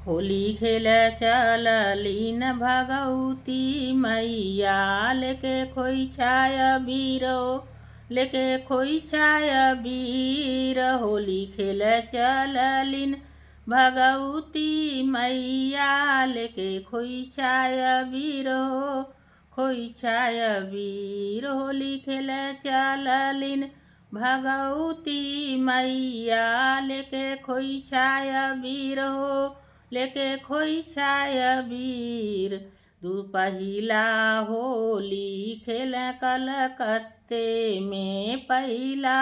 होली खेल चललीन भगवती मैया लेके खोइछाय बीरो लेके खोइछाय बीर। होली खेल चललीन भगवती मैया लेके खोइछाय बीरो खोइछाय बीर। होली खेल चललीन भगवती मैया लेके खोइछाय बीरो लेके खोइछाय बीर। दुपहिला होली खेल कलकत्ते में पहिला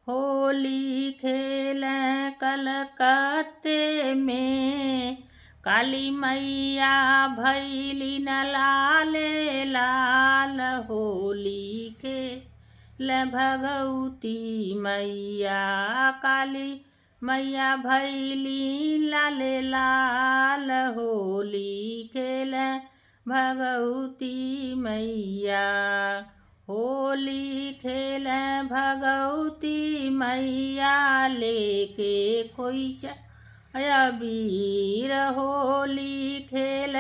होली खेल कलकत्ते में। काली मैया भैलिन लाले लाल होली खेल भगवती मैया। काली मैया भैली लाले लाल होली खेल भगवती मैया। होली खेल भगवती मैया लेके खोइछाय बीर। होली खेल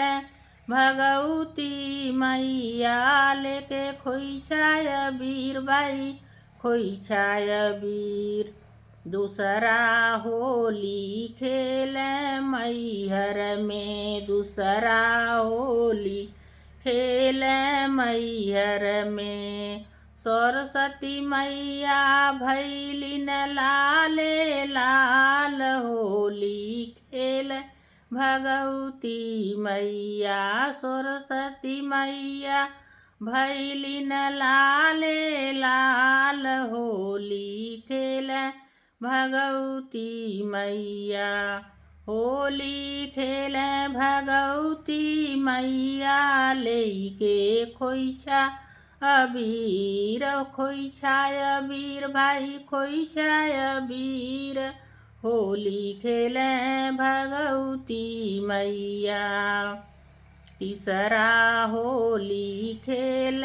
भगवती मैया लेके खोइछाय बीर भाई खोइछाय बीर। दूसरा होली खेल मैहर में दूसरा होली खेल मैहर में। सरस्वती मैया भैलिन लाले लाल होली खेल भगवती मैया। सरस्वती मैया भैलिन लाले लाल होली खेल भगवती मैया। होली खेल भगवती मैया लेके खोइछाय बीर खोइछाय बीर भाई खोइछाय बीर। होली खेल भगवती मैया। तीसरा होली खेल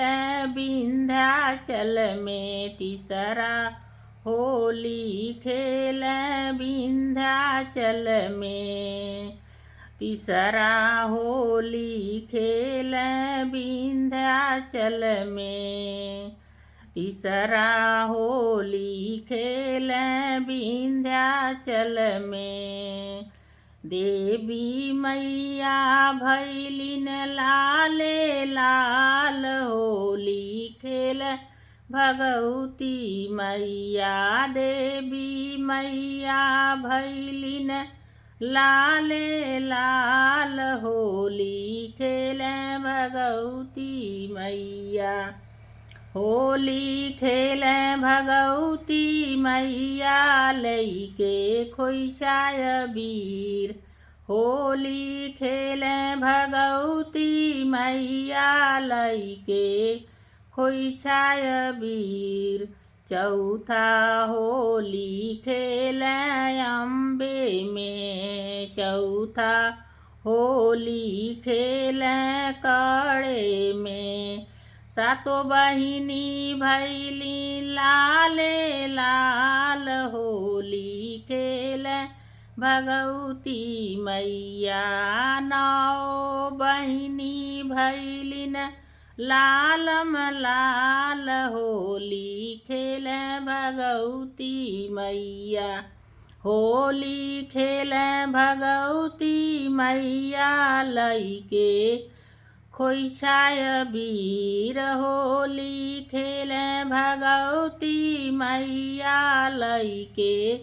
विंध्याचल में तीसरा होली खेल विंध्याचल में। तीसरा होली खेल विंध्याचल में। तीसरा होली खेल विंध्याचल में। देवी मैया भैलिन लाले लाल होली खेल भगवती मैया। देवी मैया भैलिन लाले लाल होली खेल भगवती मैया। होली खेल भगवती मैया लेके खोइछाय बीर। होली खेल भगवती मैया लेके खोइछाय बीर। चौथा होली खेल अम्बे में चौथा होली खेल कड़े में। सातो बहिनी भैली लाले लाल होली खेल भगवती मैया। नौ बहिनी भैलिन लालम लाल होली खेल भगवती मैया। होली खेल भगवती मैया लैके खोइछाय बीर। होली खेल भगवती मैया लैके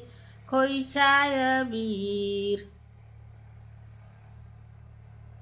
खोइछाय बीर।